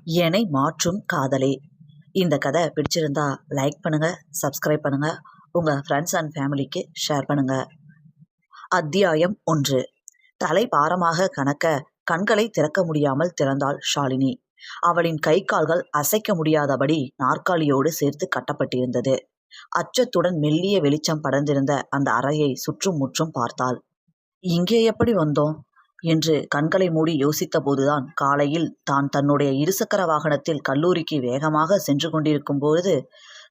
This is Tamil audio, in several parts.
என்னை மாற்றும் காதலே. இந்த கதை பிடிச்சிருந்தா லைக் பண்ணுங்க, சப்ஸ்கிரைப் பண்ணுங்க, உங்க ஃப்ரெண்ட்ஸ் அண்ட் ஃபேமிலிக்கு ஷேர் பண்ணுங்க. அத்தியாயம் 1. தலை பாரமாக கனக்க கண்களை திறக்க முடியாமல் திறந்தாள் ஷாலினி. அவளின் கை கால்கள் அசைக்க முடியாதபடி நாற்காலியோடு சேர்த்து கட்டப்பட்டிருந்தது. அச்சத்துடன் மெல்லிய வெளிச்சம் படர்ந்திருந்த அந்த அறையை சுற்றும் முற்றும் பார்த்தாள். இங்கே எப்படி வந்தோம் என்று கண்களை மூடி யோசித்த போதுதான் காலையில் தான் தன்னுடைய இருசக்கர வாகனத்தில் கல்லூரிக்கு வேகமாக சென்று கொண்டிருக்கும் போது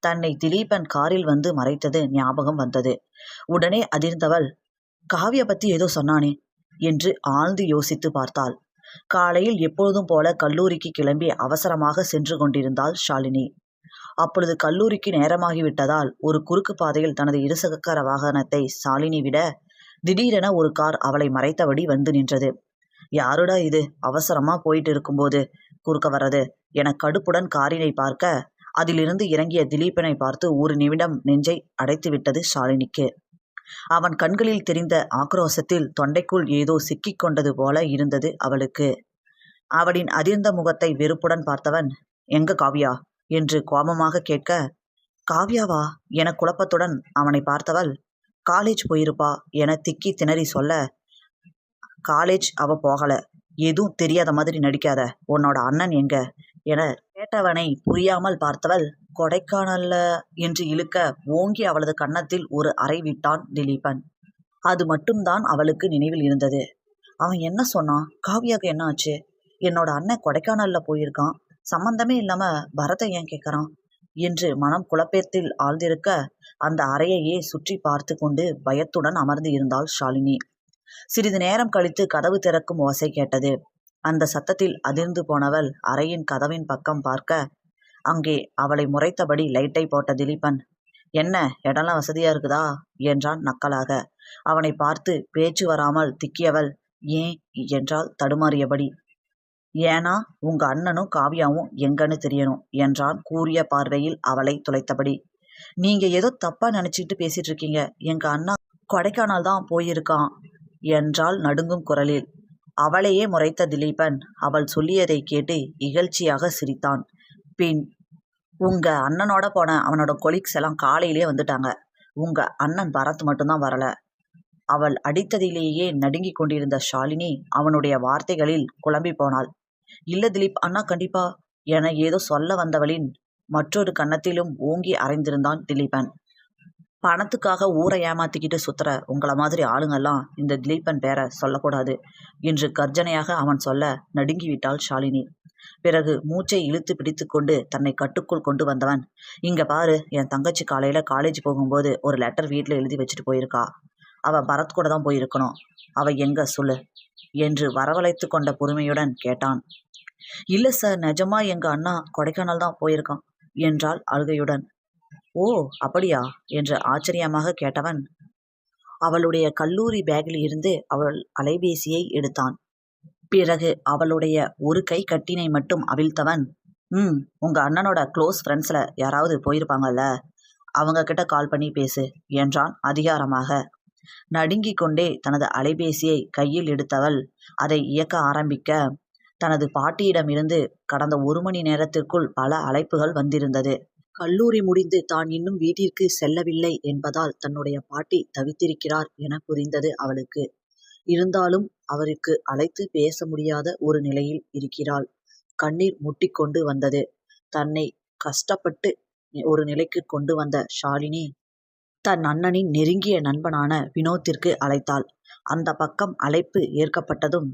தன்னை திலீபன் காரில் வந்து மறைத்தது ஞாபகம் வந்தது. உடனே அதிர்ந்தவள், காவியா பத்தி ஏதோ சொன்னானே என்று ஆழ்ந்து யோசித்து பார்த்தாள். காலையில் எப்பொழுதும் போல கல்லூரிக்கு கிளம்பி அவசரமாக சென்று கொண்டிருந்தாள் ஷாலினி. அப்பொழுது கல்லூரிக்கு நேரமாகிவிட்டதால் ஒரு குறுக்கு பாதையில் தனது இருசக்கர வாகனத்தை ஷாலினி விட திடீரென ஒரு கார் அவளை மறைத்தபடி வந்து நின்றது. யாருடா இது, அவசரமா போயிட்டு இருக்கும்போது குறுக்க வர்றது என கடுப்புடன் காரினை பார்க்க, அதிலிருந்து இறங்கிய திலீபனை பார்த்து ஒரு நிமிடம் நெஞ்சை அடைத்து விட்டது ஷாலினிக்கு. அவன் கண்களில் தெரிந்த ஆக்ரோசத்தில் தொண்டைக்குள் ஏதோ சிக்கிக் கொண்டது போல இருந்தது அவளுக்கு. அவளின் அதிர்ந்த முகத்தை வெறுப்புடன் பார்த்தவன், எங்க காவியா என்று கோபமாக கேட்க, காவியாவா என குழப்பத்துடன் அவனை பார்த்தவள், காலேஜ் போயிருப்பா என திக்கி திணறி சொல்ல, காலேஜ் அவ போகல, எதுவும் தெரியாத மாதிரி நடிக்காத, உன்னோட அண்ணன் எங்க என கேட்டவனை புரியாமல் பார்த்தவள், கொடைக்கானல்ல என்று இழுக்க ஓங்கி அவளது கன்னத்தில் ஒரு அறை விட்டான் திலீபன். அது மட்டும்தான் அவளுக்கு நினைவில் இருந்தது. அவன் என்ன சொன்னான்? காவியாவுக்கு என்ன ஆச்சு? என்னோட அண்ணன் கொடைக்கானல்ல போயிருக்கான், சம்பந்தமே இல்லாம பரத்தை ஏன் கேட்கறான் என்று மனம் குழப்பத்தில் ஆழ்ந்திருக்க அந்த அறையையே சுற்றி பார்த்து கொண்டு பயத்துடன் அமர்ந்து இருந்தாள் ஷாலினி. சிறிது நேரம் கழித்து கதவு திறக்கும் ஓசை கேட்டது. அந்த சத்தத்தில் அதிர்ந்து போனவள் அறையின் கதவின் பக்கம் பார்க்க, அங்கே அவளை முறைத்தபடி லைட்டை போட்ட திலீபன், என்ன இடம்லாம் வசதியா இருக்குதா என்றான் நக்கலாக. அவனை பார்த்து பேச்சு வராமல் திக்கியவள், ஏன் என்றால் தடுமாறியபடி. ஏனா உங்க அண்ணனும் காவியாவும் எங்கன்னு தெரியணும் என்றான் கூரிய பார்வையில் அவளை துளைத்தபடி. நீங்க ஏதோ தப்பா நினைச்சிட்டு பேசிட்டு இருக்கீங்க, எங்க அண்ணா கொடைக்கானல் தான் போயிருக்கான் என்றாள் நடுங்கும் குரலில். அவளையே முறைத்த திலீபன் அவள் சொல்லியதை கேட்டு இகழ்ச்சியாக சிரித்தான். பின், உங்க அண்ணனோட போன அவனோட கொலீக்ஸ் எல்லாம் காலையிலே வந்துட்டாங்க, உங்க அண்ணன் பரத் மட்டும்தான் வரல. அவள் அடித்ததிலேயே நடுங்கி கொண்டிருந்த ஷாலினி அவனுடைய வார்த்தைகளில் குழம்பி போனாள். இல்ல திலீப், அண்ணா கண்டிப்பா என ஏதோ சொல்ல வந்தவளின் மற்றொரு கன்னத்திலும் ஓங்கி அறைந்திருந்தான் திலீபன். பணத்துக்காக ஊரை ஏமாத்திக்கிட்டு சுத்துற உங்களை மாதிரி ஆளுங்கெல்லாம் இந்த திலீபன் பேரை சொல்லக்கூடாது என்று கர்ஜனையாக அவன் சொல்ல நடுங்கிவிட்டாள் ஷாலினி. பிறகு மூச்சை இழுத்து பிடித்து கொண்டு தன்னை கட்டுக்குள் கொண்டு வந்தவன், இங்க பாரு, என் தங்கச்சி காலையில காலேஜ் போகும்போது ஒரு லெட்டர் வீட்டில் எழுதி வச்சுட்டு போயிருக்கா. அவ பரத் கூட தான் போயிருக்கணும். அவ எங்க சொல்லு என்று வரவழைத்து கொண்ட பொறுமையுடன் கேட்டான். இல்ல சார், நிஜமா எங்க அண்ணா கொடைக்கானல் தான் போயிருக்கான் என்றாள் அழுகையுடன். ஓ அப்படியா என்று ஆச்சரியமாக கேட்டவன் அவளுடைய கல்லூரி பேக்கில் இருந்து அவள் அலைபேசியை எடுத்தான். பிறகு அவளுடைய ஒரு கை கட்டினை மட்டும் அவிழ்த்தவன், உங்க அண்ணனோட க்ளோஸ் ஃப்ரெண்ட்ஸ்ல யாராவது போயிருப்பாங்கல்ல, அவங்க கிட்ட கால் பண்ணி பேசு என்றான் அதிகாரமாக. நடுங்கிக் கொண்டே தனது அலைபேசியை கையில் எடுத்தவள் அதை இயக்க ஆரம்பிக்க, தனது பாட்டியிடமிருந்து கடந்த 1 மணி நேரத்திற்குள் பல அழைப்புகள் வந்திருந்தது. கல்லூரி முடிந்து தான் இன்னும் வீட்டிற்கு செல்லவில்லை என்பதால் தன்னுடைய பாட்டி தவித்திருக்கிறார் என புரிந்தது அவளுக்கு. இருந்தாலும் அவருக்கு அழைத்து பேச முடியாத ஒரு நிலையில் இருக்கிறாள். கண்ணீர் முட்டிக்கொண்டு வந்தது. தன்னை கஷ்டப்பட்டு ஒரு நிலைக்கு கொண்டு வந்த ஷாலினி தன் அண்ணனின் நெருங்கிய நண்பனான வினோத்திற்கு அழைத்தாள். அந்த பக்கம் அழைப்பு ஏற்கப்பட்டதும்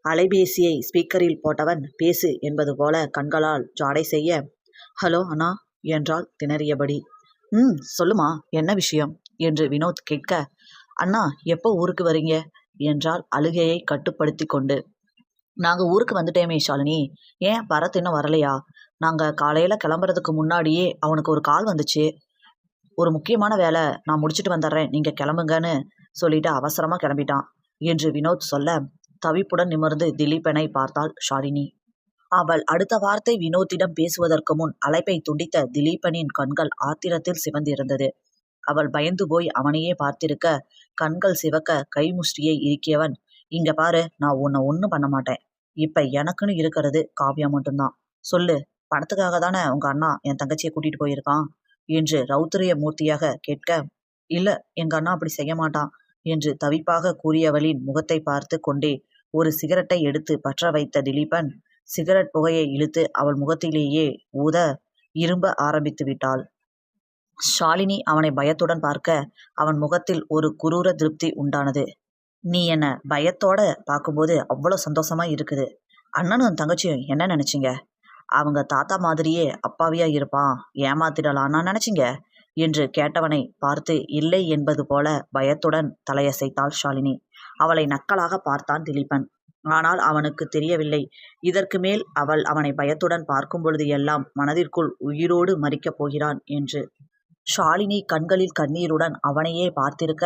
அலைபேசியை ஸ்பீக்கரில் போட்டவன் பேசு என்பது போல கண்களால் ஜாடை செய்ய, ஹலோ அண்ணா என்றாள் திணறியபடி. சொல்லுமா, என்ன விஷயம் என்று வினோத் கேட்க, அண்ணா எப்போ ஊருக்கு வரீங்க என்றால் அழுகையை கட்டுப்படுத்தி கொண்டு. நாங்க ஊருக்கு வந்துட்டேமே ஷாலினி, ஏன் பரத் இன்னும் வரலையா? நாங்க காலையில கிளம்புறதுக்கு முன்னாடியே அவனுக்கு ஒரு கால் வந்துச்சு. ஒரு முக்கியமான வேலை, நான் முடிச்சுட்டு வந்துடுறேன், நீங்க கிளம்புங்கன்னு சொல்லிட்டு அவசரமா கிளம்பிட்டான் என்று வினோத் சொல்ல தவிப்புடன் நிமிர்ந்து திலீபனை பார்த்தாள் ஷாலினி. அவள் அடுத்த வார்த்தை வினோத்திடம் பேசுவதற்கு முன் அழைப்பை துண்டித்த திலீபனின் கண்கள் ஆத்திரத்தில் சிவந்திருந்தது. அவள் பயந்து போய் அவனையே பார்த்திருக்க கண்கள் சிவக்க கைமுஷ்டியை இறுக்கியவன், இங்க பாரு, நான் உன்னை ஒன்றும் பண்ண மாட்டேன். இப்ப எனக்குன்னு இருக்கிறது காவியா மட்டும்தான். சொல்லு, பணத்துக்காக தானே உங்க அண்ணா என் தங்கச்சியை கூட்டிட்டு போயிருக்கான் என்று ரௌத்திரிய மூர்த்தியாக கேட்க, இல்ல, எங்க அண்ணா அப்படி செய்ய மாட்டான் என்று தவிப்பாக கூறியவளின் முகத்தை பார்த்து கொண்டே ஒரு சிகரெட்டை எடுத்து பற்ற வைத்த திலீபன் சிகரெட் புகையை இழுத்து அவள் முகத்திலேயே ஊத இரும்ப ஆரம்பித்து விட்டாள். ஷாலினி அவனை பயத்துடன் பார்க்க அவன் முகத்தில் ஒரு குரூர திருப்தி உண்டானது. நீ என்ன பயத்தோட பார்க்கும்போது அவ்வளோ சந்தோஷமா இருக்குது. அண்ணனும் தங்கச்சியும் என்ன நினைச்சிங்க? அவங்க தாத்தா மாதிரியே அப்பாவியா இருப்பான், ஏமாத்திடலான்னா நினைச்சிங்க என்று கேட்டவனை பார்த்து இல்லை என்பது போல பயத்துடன் தலையசைத்தாள் ஷாலினி. அவளை நக்கலாக பார்த்தான் திலீபன். ஆனால் அவனுக்கு தெரியவில்லை, இதற்கு மேல் அவள் அவனை பயத்துடன் பார்க்கும் பொழுது எல்லாம் மனதிற்குள் உயிரோடு மறிக்கப் போகிறான் என்று. ஷாலினி கண்களில் கண்ணீருடன் அவனையே பார்த்திருக்க,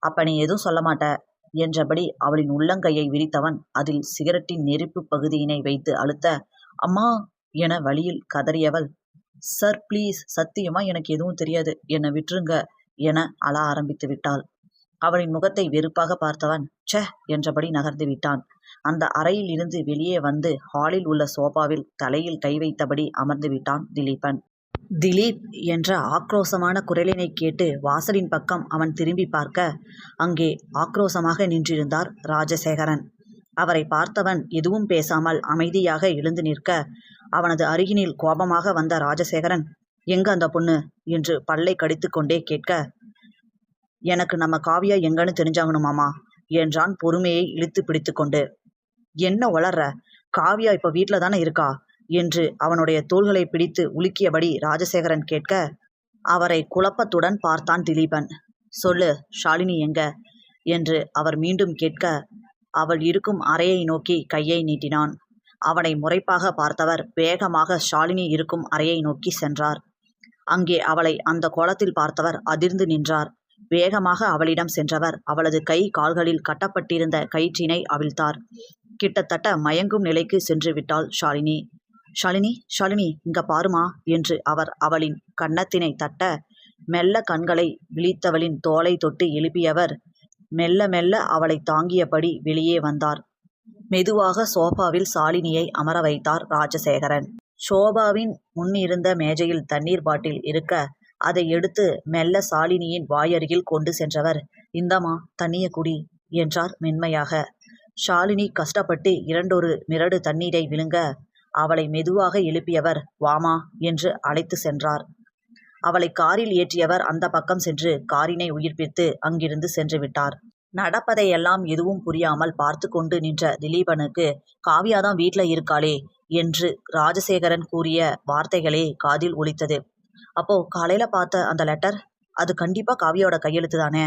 அப்ப நீ எதுவும் சொல்ல மாட்ட என்றபடி அவளின் உள்ளங்கையை விரித்தவன் அதில் சிகரெட்டின் நெருப்பு பகுதியினை வைத்து அழுத்த, அம்மா என வழியில் கதறியவள், சார் ப்ளீஸ், சத்தியமா எனக்கு எதுவும் தெரியாது, என்னை விட்டுருங்க என அழ ஆரம்பித்து விட்டாள். அவளின் முகத்தை வெறுப்பாக பார்த்தவன் ச்சே என்றபடி நகர்ந்து விட்டான். அந்த அறையில் இருந்து வெளியே வந்து ஹாலில் உள்ள சோபாவில் தலையில் கை வைத்தபடி அமர்ந்து விட்டான் திலீபன். திலீப் என்ற ஆக்ரோசமான குரலினை கேட்டு வாசலின் பக்கம் அவன் திரும்பி பார்க்க அங்கே ஆக்ரோசமாக நின்றிருந்தார் ராஜசேகரன். அவரை பார்த்தவன் எதுவும் பேசாமல் அமைதியாக எழுந்து நிற்க, அவனது அருகினில் கோபமாக வந்த ராஜசேகரன், எங்க அந்த பொண்ணு என்று பல்லை கடித்து கொண்டே கேட்க, எனக்கு நம்ம காவியா எங்கன்னு தெரிஞ்சாகணுமாமா என்றான் பொறுமையை இழுத்து பிடித்து கொண்டு. என்ன வளர்ற, காவியா இப்ப வீட்டில தானே இருக்கா என்று அவனுடைய தோள்களை பிடித்து உலுக்கியபடி ராஜசேகரன் கேட்க, அவரை குழப்பத்துடன் பார்த்தான் திலீபன். சொல்லு, ஷாலினி எங்க என்று அவர் மீண்டும் கேட்க, அவள் இருக்கும் அறையை நோக்கி கையை நீட்டினான். அவனை முறைப்பாக பார்த்தவர் வேகமாக ஷாலினி இருக்கும் அறையை நோக்கி சென்றார். அங்கே அவளை அந்த கோலத்தில் பார்த்தவர் அதிர்ந்து நின்றார். வேகமாக அவளிடம் சென்றவர் அவளது கை கால்களில் கட்டப்பட்டிருந்த கயிற்றினை அவிழ்த்தார். கிட்டத்தட்ட மயங்கும் நிலைக்கு சென்று விட்டாள் ஷாலினி. ஷாலினி, ஷாலினி, இங்க பாருமா என்று அவர் அவளின் கன்னத்தினை தட்ட, மெல்ல கண்களை விழித்தவளின் தோலை தொட்டு எழுப்பியவர் மெல்ல மெல்ல அவளை தாங்கியபடி வெளியே வந்தார். மெதுவாக சோபாவில் ஷாலினியை அமர வைத்தார் ராஜசேகரன். சோபாவின் முன்னிருந்த மேஜையில் தண்ணீர் பாட்டில் இருக்க அதை எடுத்து மெல்ல ஷாலினியின் வாயருகில் கொண்டு சென்றவர், இந்தம்மா தண்ணிய குடி என்றார் மென்மையாக. ஷாலினி கஷ்டப்பட்டு இரண்டொரு மிரடு தண்ணீரை விழுங்க அவளை மெதுவாக எழுப்பியவர் வாமா என்று அழைத்து சென்றார். அவளை காரில் ஏற்றியவர் அந்த பக்கம் சென்று காரினை உயிர்ப்பித்து அங்கிருந்து சென்று விட்டார். நடப்பதையெல்லாம் எதுவும் புரியாமல் பார்த்து கொண்டு நின்ற திலீபனுக்கு காவியாதான் வீட்ல இருக்காளே என்று ராஜசேகரன் கூறிய வார்த்தைகளே காதில் ஒலித்தது. அப்போ காலையில பார்த்த அந்த லெட்டர், அது கண்டிப்பா காவியோட கையெழுத்து தானே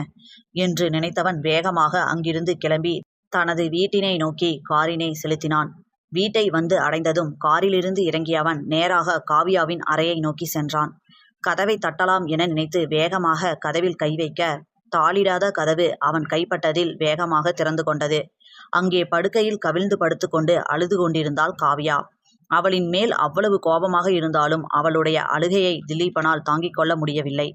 என்று நினைத்தவன் வேகமாக அங்கிருந்து கிளம்பி தனது வீட்டினை நோக்கி காரினை செலுத்தினான். வீட்டை வந்து அடைந்ததும் காரிலிருந்து இறங்கியவன் நேராக காவியாவின் அறையை நோக்கி சென்றான். கதவை தட்டலாம் என நினைத்து வேகமாக கதவில் கை வைக்க தாளிடாத கதவு அவன் கைப்பட்டதில் வேகமாக திறந்து கொண்டது. அங்கே படுக்கையில் கவிழ்ந்து படுத்துக்கொண்டு அழுது கொண்டிருந்தாள் காவியா. அவளின் மேல் அவ்வளவு கோபமாக இருந்தாலும் அவளுடைய அழுகையை திலீபனால் தாங்கிக் கொள்ள முடியவில்லை.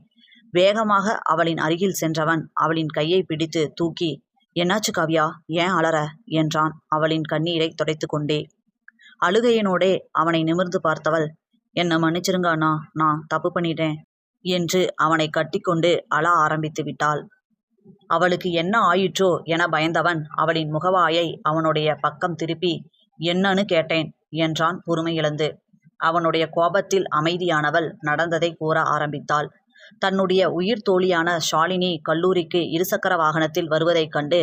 வேகமாக அவளின் அருகில் சென்றவன் அவளின் கையை பிடித்து தூக்கி, என்னாச்சு காவியா, ஏன் அலற என்றான் அவளின் கண்ணீரை துடைத்து கொண்டே. அழுகையினோடே அவனை நிமிர்ந்து பார்த்தவள், என்னை மன்னிச்சிருங்க அண்ணா, நான் தப்பு பண்ணிட்டேன் என்று அவனை கட்டிக்கொண்டு அழ ஆரம்பித்து விட்டாள். அவளுக்கு என்ன ஆயிற்றோ என பயந்தவன் அவளின் முகவாயை அவனுடைய பக்கம் திருப்பி, என்னன்னு கேட்டேன் என்றான் பொறுமையிழந்து. அவனுடைய கோபத்தில் அமைதியானவள் நடந்ததை கூற ஆரம்பித்தாள். தன்னுடைய உயிர் தோழியான ஷாலினி கல்லூரிக்கு இருசக்கர வாகனத்தில் வருவதைக் கண்டு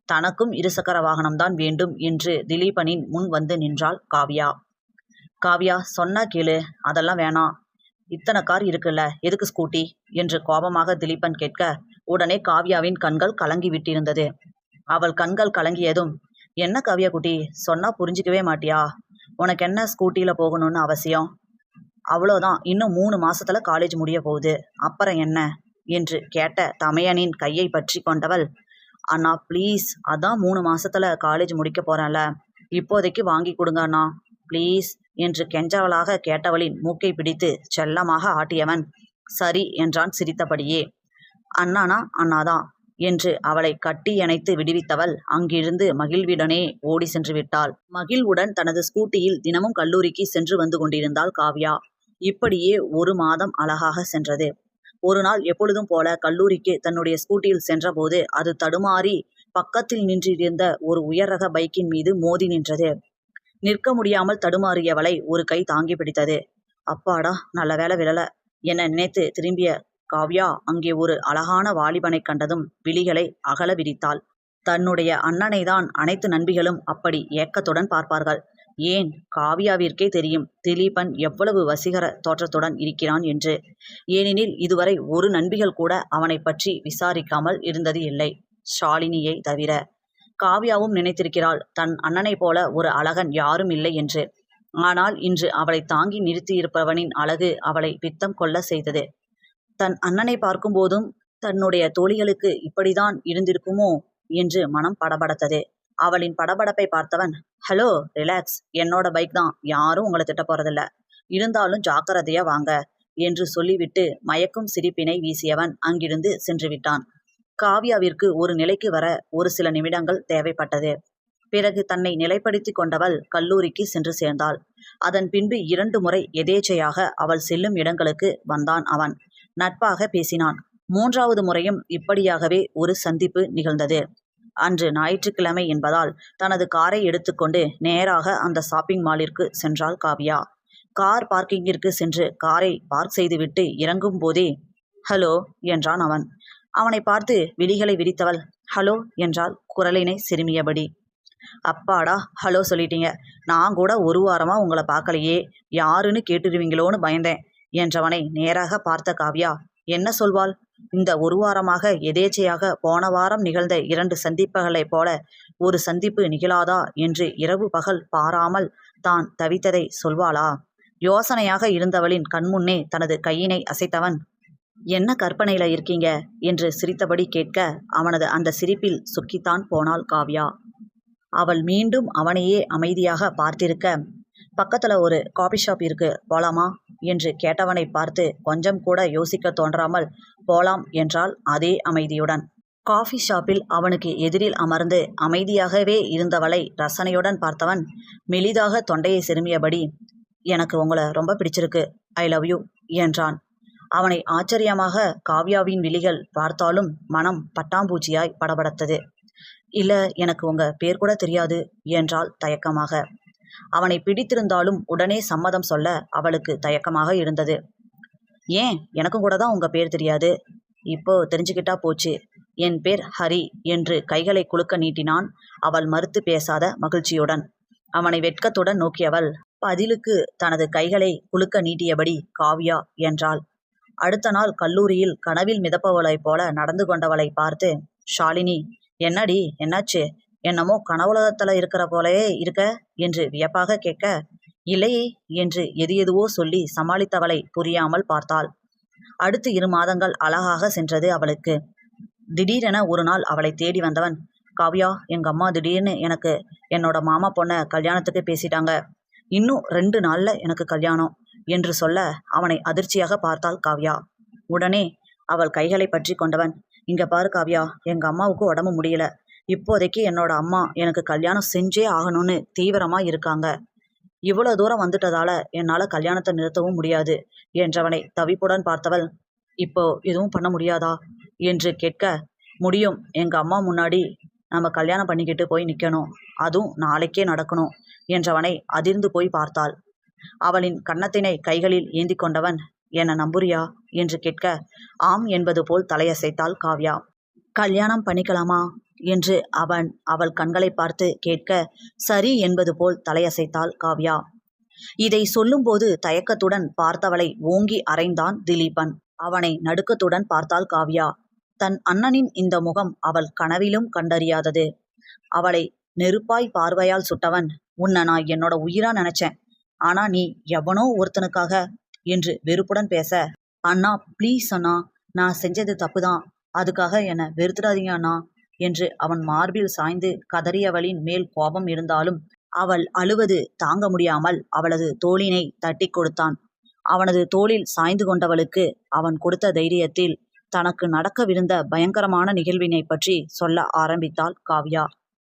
தனக்கும் இருசக்கர வாகனம்தான் வேண்டும் என்று திலீபனின் முன் வந்து நின்றாள் காவியா. காவியா, சொன்னா கேளு, அதெல்லாம் வேணாம், இத்தனை கார் இருக்குல்ல, எதுக்கு ஸ்கூட்டி என்று கோபமாக திலீபன் கேட்க உடனே காவியாவின் கண்கள் கலங்கி விட்டிருந்தது. அவள் கண்கள் கலங்கியதும், என்ன காவியா குட்டி, சொன்னா புரிஞ்சிக்கவே மாட்டியா? உனக்கு என்ன ஸ்கூட்டியில போகணும்னு அவசியம்? அவ்வளோதான், இன்னும் 3 மாசத்துல காலேஜ் முடிய போகுது, அப்புறம் என்ன என்று கேட்ட தமையனின் கையை பற்றி கொண்டவள், அண்ணா ப்ளீஸ், அதான் 3 மாசத்துல காலேஜ் முடிக்க போறேன்ல, இப்போதைக்கு வாங்கி கொடுங்க அண்ணா ப்ளீஸ் என்று கெஞ்சவளாக கேட்டவளின் மூக்கை பிடித்து செல்லமாக ஆட்டியவன் சரி என்றான் சிரித்தபடியே. அண்ணானா அண்ணாதான், என்று அவளை கட்டியணைத்து விடுவித்தவள் அங்கிருந்து மகிழ்வுடனே ஓடி சென்று விட்டாள். மகிழ்வுடன் தனது ஸ்கூட்டியில் தினமும் கல்லூரிக்கு சென்று வந்து கொண்டிருந்தாள் காவ்யா. இப்படியே 1 மாதம் அழகாக சென்றது. ஒரு நாள் எப்பொழுதும் போல கல்லூரிக்கு தன்னுடைய ஸ்கூட்டியில் சென்றபோது அது தடுமாறி பக்கத்தில் நின்றிருந்த ஒரு உயர் ரக பைக்கின் மீது மோதி நின்றது. நிற்க முடியாமல் தடுமாறியவளை ஒரு கை தாங்கி பிடித்தது. அப்பாடா, நல்ல வேளை விழல என நினைத்து திரும்பிய காவ்யா அங்கே ஒரு அழகான வாலிபனை கண்டதும் விழிகளை அகல விரித்தாள். தன்னுடைய அண்ணனைதான் அனைத்து நண்பிகளும் அப்படி ஏக்கத்துடன் பார்ப்பார்கள். ஏன், காவ்யாவிற்கே தெரியும் திலீபன் எவ்வளவு வசீகர தோற்றத்துடன் இருக்கிறான் என்று. ஏனெனில் இதுவரை ஒரு நண்பிகள் கூட அவனை பற்றி விசாரிக்காமல் இருந்தது இல்லை, ஷாலினியை தவிர. காவ்யாவும் நினைத்திருக்கிறாள் தன் அண்ணனைப் போல ஒரு அழகன் யாரும் இல்லை என்று. ஆனால் இன்று அவளை தாங்கி நிறுத்தியிருப்பவனின் அழகு அவளை பித்தம் கொள்ள செய்தது. தன் அண்ணனை பார்க்கும்போதும் தன்னுடைய தோழிகளுக்கு இப்படிதான் இருந்திருக்குமோ என்று மனம் படபடத்தது. அவளின் படபடப்பை பார்த்தவன், ஹலோ, ரிலாக்ஸ், என்னோட பைக் தான், யாரும் உங்களை திட்ட போறதில்ல, இருந்தாலும் ஜாக்கிரதையா வாங்க என்று சொல்லிவிட்டு மயக்கும் சிரிப்பினை வீசியவன் அங்கிருந்து சென்று விட்டான். காவ்யாவிற்கு ஒரு நிலைக்கு வர ஒரு சில நிமிடங்கள் தேவைப்பட்டது. பிறகு தன்னை நிலைப்படுத்தி கொண்டவள் கல்லூரிக்கு சென்று சேர்ந்தாள். அதன் பின்பு 2 முறை எதேச்சையாக அவள் செல்லும் இடங்களுக்கு வந்தான் அவன். நட்பாக பேசினான். 3வது முறையும் இப்படியாகவே ஒரு சந்திப்பு நிகழ்ந்தது. அன்று ஞாயிற்றுக்கிழமை என்பதால் தனது காரை எடுத்துக்கொண்டு நேராக அந்த ஷாப்பிங் மாலிற்கு சென்றாள் காவ்யா. கார் பார்க்கிங்கிற்கு சென்று காரை பார்க் செய்துவிட்டு இறங்கும் போதே ஹலோ என்றான் அவன். அவனை பார்த்து விழிகளை விரித்தவள் ஹலோ என்றாள் குரலினை சிறுமியபடி. அப்பாடா, ஹலோ சொல்லிட்டீங்க. நான் கூட 1 வாரமா உங்களை பார்க்கலையே, யாருன்னு கேட்டுருவீங்களோன்னு பயந்தேன் என்றவனை நேராக பார்த்த காவ்யா என்ன சொல்வாள்? இந்த 1 வாரமாக எதேச்சையாக போன வாரம் நிகழ்ந்த 2 சந்திப்புகளைப் போல ஒரு சந்திப்பு நிகழாதா என்று இரவு பகல் பாராமல் தான் தவித்ததை சொல்வாளா? யோசனையாக இருந்தவளின் கண்முன்னே தனது கையினை அசைத்தவன், என்ன கற்பனையில இருக்கீங்க என்று சிரித்தபடி கேட்க அவனது அந்த சிரிப்பில் சுக்கித்தான் போனாள் காவ்யா. அவள் மீண்டும் அவனையே அமைதியாக பார்த்திருக்க, பக்கத்துல ஒரு காபி ஷாப் இருக்கு, போலாமா என்று கேட்டவனை பார்த்து கொஞ்சம் கூட யோசிக்க தோன்றாமல் போலாம் என்றால் அதே அமைதியுடன். காஃபி ஷாப்பில் அவனுக்கு எதிரில் அமர்ந்து அமைதியாகவே இருந்தவளை ரசனையுடன் பார்த்தவன் மெலிதாக தொண்டையை செருமியபடி, எனக்கு உங்களை ரொம்ப பிடிச்சிருக்கு, ஐ லவ் யூ என்றான். அவனை ஆச்சரியமாக காவ்யாவின் விழிகள் பார்த்தாலும் மனம் பட்டாம்பூச்சியாய் படபடத்தது. இல்ல, எனக்கு உங்க பேர் கூட தெரியாது என்றாள் தயக்கமாக. அவனை பிடித்திருந்தாலும் உடனே சம்மதம் சொல்ல அவளுக்கு தயக்கமாக இருந்தது. ஏன், எனக்கும் கூட தான் உங்க பேர் தெரியாது, இப்போ தெரிஞ்சுக்கிட்டா போச்சு, என் பேர் ஹரி என்று கைகளை குலுக்க நீட்டினான் அவள் மறுத்து பேசாத மகிழ்ச்சியுடன். அவனை வெட்கத்துடன் நோக்கியவள் பதிலுக்கு தனது கைகளை குலுக்க நீட்டியபடி காவ்யா என்றாள். அடுத்த நாள் கல்லூரியில் கனவில் மிதப்பவளைப் போல நடந்து கொண்டவளை பார்த்து, ஷாலினி, என்னடி, என்னாச்சு, என்னமோ கனவுலகத்துல இருக்கிற போலவே இருக்க என்று வியப்பாக கேட்க, இல்லையே என்று எதுவோ சொல்லி சமாளித்தவளை புரியாமல் பார்த்தாள். அடுத்து 2 மாதங்கள் அழகாக சென்றது அவளுக்கு. திடீரென ஒரு நாள் அவளை தேடி வந்தவன், காவ்யா, எங்க அம்மா திடீர்னு எனக்கு என்னோட மாமா பொண்ணை கல்யாணத்துக்கு பேசிட்டாங்க, இன்னும் 2 நாள்ல எனக்கு கல்யாணம் என்று சொல்ல அவனை அதிர்ச்சியாக பார்த்தாள் காவ்யா. உடனே அவள் கைகளை பற்றி கொண்டவன், இங்க பாரு காவ்யா, எங்க அம்மாவுக்கு உடம்பு முடியல, இப்போதைக்கு என்னோட அம்மா எனக்கு கல்யாணம் செஞ்சே ஆகணும்னு தீவிரமா இருக்காங்க, இவ்வளோ தூரம் வந்துட்டதால என்னால கல்யாணத்தை நிறுத்தவும் முடியாது என்றவனை தவிப்புடன் பார்த்தவள், இப்போ எதுவும் பண்ண முடியாதா என்று கேட்க, முடியும், எங்க அம்மா முன்னாடி நம்ம கல்யாணம் பண்ணிக்கிட்டு போய் நிற்கணும், அதுவும் நாளைக்கே நடக்கணும் என்றவனை அதிர்ந்து போய் பார்த்தாள். அவளின் கன்னத்தினை கைகளில் ஏந்தி கொண்டவன், என்ன நம்புறியா என்று கேட்க, ஆம் என்பது போல் தலையசைத்தாள் காவ்யா. கல்யாணம் பண்ணிக்கலாமா என்று அவள் கண்களை பார்த்து கேட்க, சரி என்பது போல் தலையசைத்தாள் காவ்யா. இதை சொல்லும்போது தயக்கத்துடன் பார்த்தவளை ஓங்கி அறைந்தான் திலீபன். அவனை நடுக்கத்துடன் பார்த்தாள் காவ்யா. தன் அண்ணனின் இந்த முகம் அவள் கனவிலும் கண்டறியாதது. அவளை நெருப்பாய் பார்வையால் சுட்டவன், உன்னை நான் என்னோட உயிரா நினைச்சேன், ஆனா நீ எவனோ ஒருத்தனுக்காக என்று வெறுப்புடன் பேச, அண்ணா ப்ளீஸ் அண்ணா, நான் செஞ்சது தப்புதான், அதுக்காக என்னை வெறுத்துடாதீங்க அண்ணா என்று அவன் மார்பில் சாய்ந்து கதறியவளின் மேல் கோபம் இருந்தாலும் அவள் அழுவது தாங்க முடியாமல் அவளது தோளினை தட்டி கொடுத்தான். அவனது தோளில் சாய்ந்து கொண்டவளுக்கு அவன் கொடுத்த தைரியத்தில் தனக்கு நடக்கவிருந்த பயங்கரமான நிகழ்வினை பற்றி சொல்ல ஆரம்பித்தாள் காவ்யா.